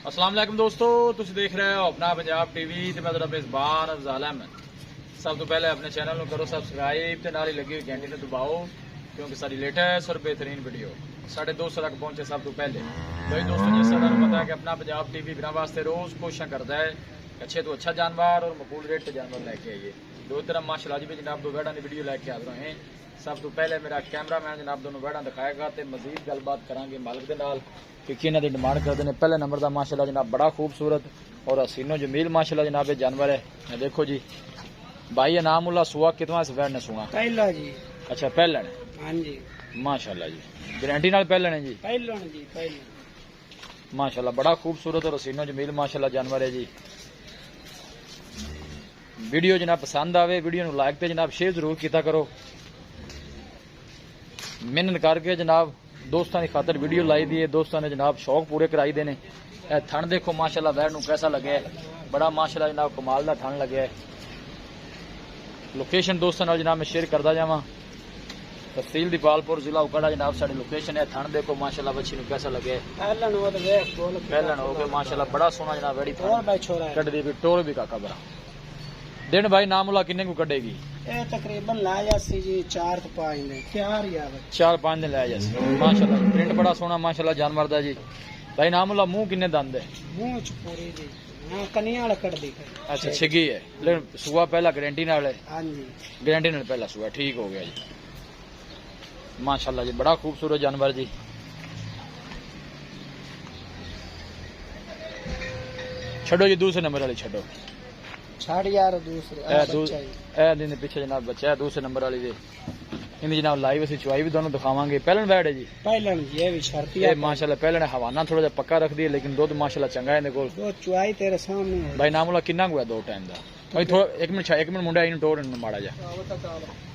अस्सलाम वालेकुम दोस्तों, तुम देख रहे हो अपना पंजाब टीवी ते मैं तेरा मेज़बान अफज़ल अहमद। सब तो पहले अपने चैनल को करो सबसक्राइब ते नाल ही लगी हुई घंटी ने दबाओ क्योंकि सारी लेटेस्ट और बेहतरीन वीडियो साढ़े दोस्तों तक पहुंचे सब तो पहले। भाई दोस्तों, जिस तरह पता है कि अपना पंजाब टीवी बिना वास्ते रोज कोशिश करता है अच्छे तो अच्छा जानवर और मकबूल रेट पे जानवर लेके आइए। दो तरह माशाल्लाह जी भी जनाब दो वेड़ा की वीडियो लेके आ रहे हैं। सब तो पहले मेरा कैमरा मैन जनाब दोनों वेड़ा दिखाएगा तो मजीद गलबात करांगे मालिक के नाल कि किन्हां दी डिमांड करते हैं। पहले नंबर का माशाल्लाह जनाब बड़ा खूबसूरत और हसीनो जमील माशाल्लाह जनाब ये जानवर है। ये देखो जी भाई इनामुल्लाह सुआ कितना इस वेड़ ने सुना पहला जी। अच्छा पहलन हाँ जी माशाल्लाह जी, गारंटी नाल पहलन है जी। पहलन जी पहलन माशाल्लाह बड़ा खूबसूरत और हसीनो जमील माशाल्लाह जानवर है जी। वीडियो जनाब पसंद आवे वीडियो नूं लाइक ते जनाब शेयर जरूर किया करो। मेहनत करके जनाब दोस्तों की खातर वीडियो लाई दी है। दोस्तों ने जनाब शौक पूरे कराई देने। थन देखो माशाल्लाह वैर नूं कैसा लगे है, बड़ा माशाल्लाह जनाब कमाल का थन लगे है। लोकेशन दोस्तों नाल जनाब मैं शेयर करता जावा। तहसील दीपालपुर जिला उकाड़ा जनाब साड़ी लोकेशन है। थन देखो माशाल्लाह बच्ची नूं कैसा लगे है। पहलन हो गए माशाल्लाह बड़ा सोहना जनाब वेड़ी कट दी टोर भी काका बड़ा दिन भाई नामुला किन्ने को कटेगी? ये तकरीबन ला जासी जी 4 तो 5 दिन 4-5 दिन ला जासी। माशाल्लाह प्रिंट बड़ा सोहना माशाल्लाह जानवर दा जी। भाई नामुला मुंह किन्ने दंद है? मुंह च पूरी जी। हां कनिया वाला कट दी। अच्छा छिगी है लेकिन सुआ पहला गारंटी नाल है। हां जी गारंटी नाल पहला सुआ ठीक हो गया जी। माशाल्लाह जी बड़ा खूबसूरत जानवर जी। छड़ो जी दूसरे नंबर वाली छड़ो छाड़ यार दूसरे दिन पीछे जनाब बच्चा है दूसरे नंबर वाली दे इन जनाब लाइव असि चुआई भी दोनों दिखावांगे। पहलन बैड है जी पहलन जी ये भी शर्ती है माशाल्लाह। पहलन हवाना थोड़ा जा पक्का रख दिए लेकिन दूध माशाल्लाह चंगा है इनके कोल। दो चुआई तेरे सामने भाई नामुला कितना हुआ दो टाइम दा? भाई थोड़ा एक मिनट मुंडा इन टोर माड़ा जा।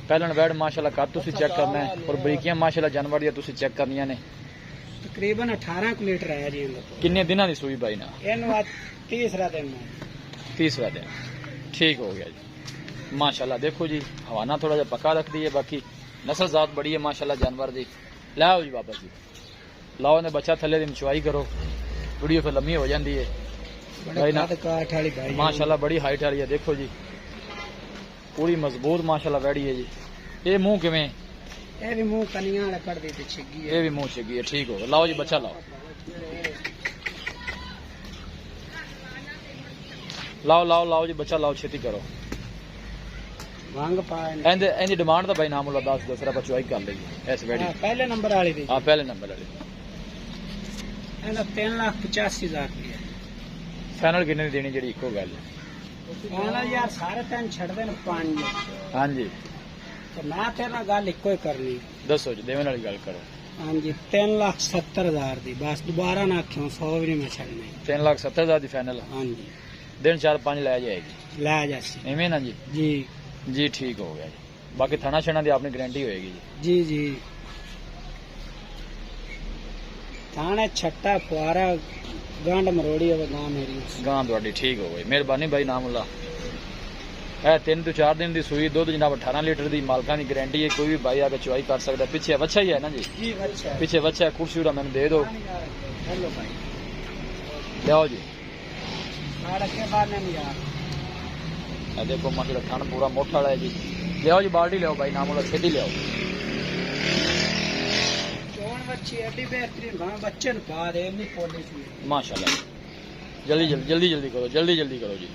पहलन बैड माशाल्लाह कद तुसी चेक करना है और बरीकियां माशाल्लाह जानवर दी तुसी चेक करनियां ने। तकरीबन 18 लीटर है जी। किन्ने दिनां दी सूई भाई ना? इनवा तीसरा दिन ठीक हो गया जी। माशाल्लाह देखो जी हवाना थोड़ा जा पक्का रख दिए। बाकी नस्ल जात बड़ी है माशाल्लाह जानवर दी। लाओ जी वापस जी लाओ ने बच्चा थले दिन चुआई करो वीडियो फिर लम्बी हो जाती है। भाई ना माशाल्लाह बड़ी हाइट वाली है। देखो जी पूरी मजबूत माशाल्लाह बैठी है जी। ये मुंह किवें? ये भी मुंह कनिया वाला कर दी ते छिगी है। ये भी मुंह छिगी है ठीक हो गया। लाओ जी बच्चा लाओ जी बच्चा लाओ छेती करो। वांग पाए एंदी डिमांड तो भाई नामुल्ला 10 दूसरा पर चुआई कर लेगी इस वेड़ी। पहले नंबर वाली दी। हां पहले नंबर वाली एंदा 3,85,000 की है। फाइनल कितने दी देनी जेडी इको गल है? फाइनल यार सारे तन छड़ देन 5। हां जी तो मैं तेरे नाल गल इको ही करनी। दसो जी देवन वाली गल करो। हां जी 3,70,000 दी बस दोबारा ना आखियो 100 भी नहीं मैं छड़नी। 3,70,000 दी फाइनल। हां जी दिन 4-5 ले जाएगी ले जासी एवें ना जी। जी ठीक हो गया जी। बाकी थाना छना दी आपने गारंटी होएगी जी। जी थाने छट्टा फुआरा गांड मरोड़ी है गांव मेरी गां ਤੁਹਾਡੀ ठीक हो गई। मेहरबानी भाई नामुल्ला। है 3 तो 4 दिन दी सूई दूध जनाब 18 लीटर दी मालकां दी गारंटी है। कोई भी भाई आके चुआई कर सकता। पीछे बच्चा ही है ना जी? पीछे बच्चा है। कुर्सी उड़ा मैंने दे दो। हेलो भाई लियाओ जी के बाद नहीं यार। देखो माशाल्लाह खान पूरा मोटा है जी। लियाओ जी बाल्टी लियाओ भाई नामुल्ला छेदी लियाओ। कौन बच्ची एडी बेहतरीन गां बच्चे न पा दे नहीं पोली थी माशाल्लाह। जल्दी करो जल्दी करो जी।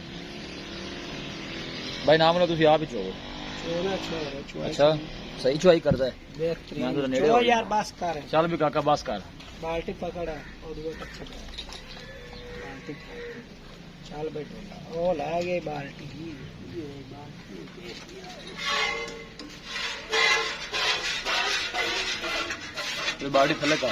भाई नामुल्ला तुसी आप ही चोगो। अच्छा सही चुआई करदा है बेहतरीन। मैं तो नेड़े हो यार बस कर चल भी काका बस कर। बाल्टी पकड़ और वो अच्छा बाल्टी चल बैठो ओ ला गई बाल्टी। ये बाल्टी थले का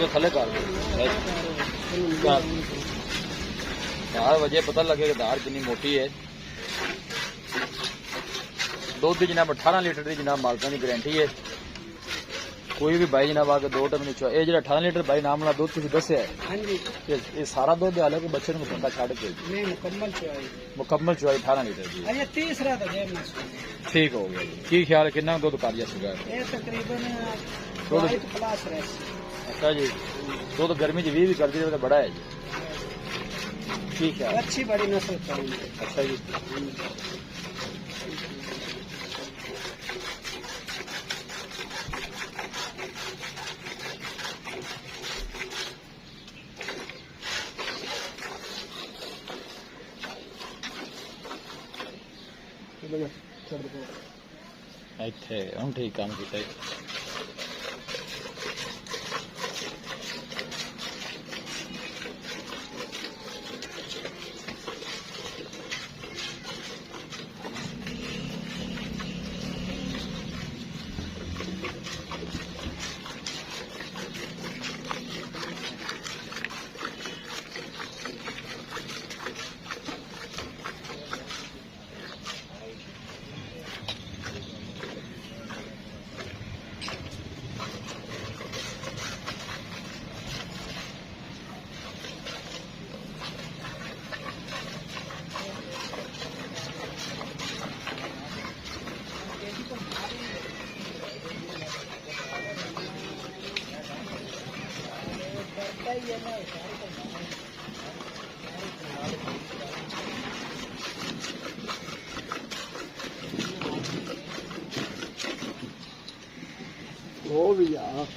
थले कर धार वजह पता लगे धार कितनी मोटी है। दुध की जनाब 18 लीटर की जनाब मालकां की गारंटी है। कोई भी भाई जनाब आके 2 टाइम नहीं ये जो 18 लीटर भाई नाम वाला दूध तुम दसिया है हाँ जी ये सारा दूध हाले को बच्चे पक्का छड़ के नहीं मुकम्मल चुआई मुकम्मल चुआई 18 लीटर की। अरे तीसरा तो जेब में ठीक हो गया जी। की ख्याल कितना दूध कर दिया सुगा ये तकरीबन दूध 5 प्लस रह। अच्छा जी दूध गर्मी च 20 भी कर दी तो बड़ा है जी। ठीक है अच्छी बड़ी नस्ल चाहिए। अच्छा जी ਇੱਥੇ ਹੁਣ ਠੀਕ ਕੰਮ ਕੀਤਾ ਜੀ। वो भी यार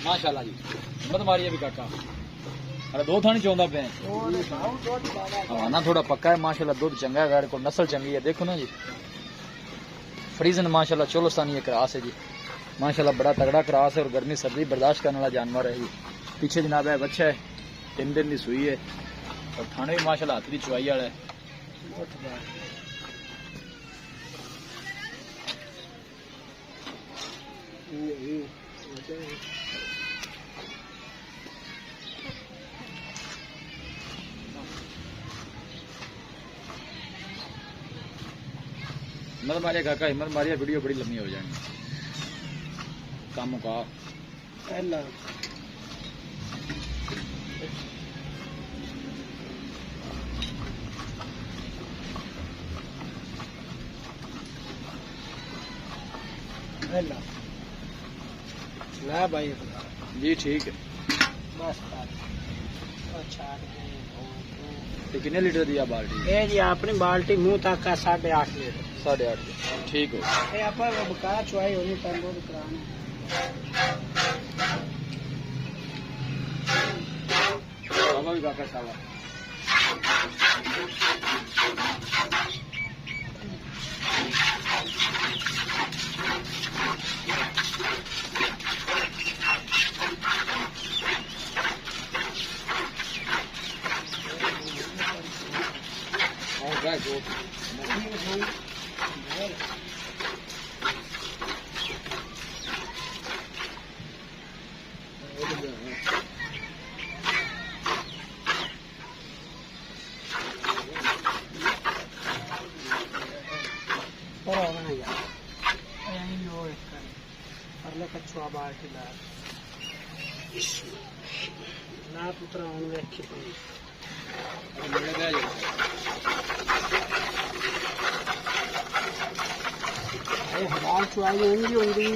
माशाल्लाह जी मत मारिए भी काका अरे दो थानी चाहता पे हवाना थोड़ा पक्का है माशाल्लाह दूध चंगा है गाड़ी को नस्ल चंगी है देखो ना जी फ्रीजन माशाल्लाह चोलोस्तानी क्रॉस है जी माशाल्लाह बड़ा तगड़ा क्रॉस है और गर्मी सर्दी बर्दाश्त करने वाला जानवर है जी। पीछे जनाब है बच्चा है 3 दिन की सुई है और थाने भी माशाल्लाह हाथ की चुवाई वाला है। हिम्मत मारिया काका हिम्मत मारिया वीडियो बड़ी लंबी हो जाएगी काम मुका पहला पहला ला भाई जी ठीक है। बस अच्छा तो कितने लीटर दिया बाल्टी ये जी अपनी बाल्टी मुंह तक का 8.5 लीटर 8.5 ठीक हो ये आप बका चुआई होनी पर दूध कराना बाबा भी काका सावा कछुआ बाल्टी ला पुत्रा वेखी हवाल चुआई होंगी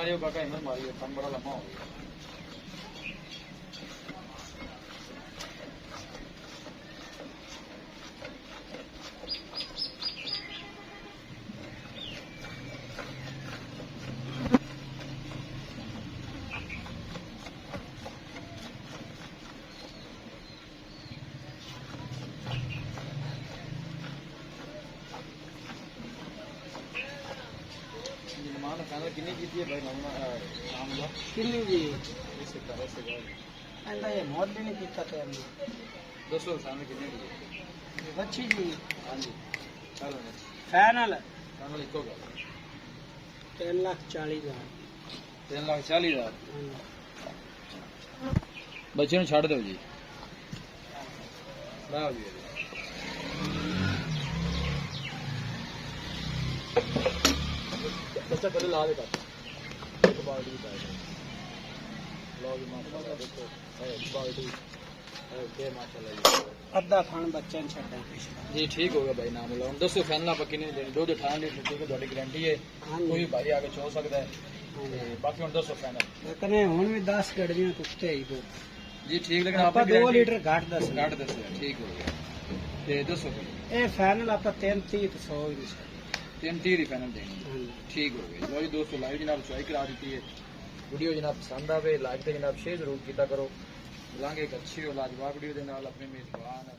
मारियो काका हिम्मत मारियो, काम बड़ा लंबा हो गया। मान फाइनल कितनी जीती है भाई नाम लो किन्नी जी इससे कर ऐसे कर ऐसा ये मौत भी नहीं पीता था हमने। दोस्तों फाइनल कितनी जीती बच्ची जी हां जी चलो फाइनल फाइनल इको का 3,40,000 3,40,000 बच्चे ने छाड़ दो जी लाओ जी बच्चा पहले ला देगा एक बाल्टी की पाए लो जी माशाल्लाह देखो एक बाल्टी ओके माशाल्लाह जी अद्धा खान बच्चे ने छड़ा जी ठीक हो गया भाई नाम लो दोस्तों फैनला पक्की नहीं देनी दूध 18 लीटर ठीक है ਤੁਹਾਡੀ गारंटी है हाँ कोई भाई आके चो सकता है ते बाकी हुन दोस्तों फैनल लेकिन हुन भी 10 गड़ियां कुत्ते ही दो जी ठीक लेकिन आप 2 लीटर घाट दस ठीक हो गया ते दोस्तों ए फाइनल आप 33 तो 100 ही नहीं 33 ही फाइनल देनी ठीक हो गया लो जी दोस्तों लाइव जनाब चॉइस करा दी है वीडियो जनाब पसंद आवे लाइक ते जनाब शेयर जरूर किया करो मिलांगे एक अच्छी और लाजवाब वीडियो दे नाल अपने मेजबान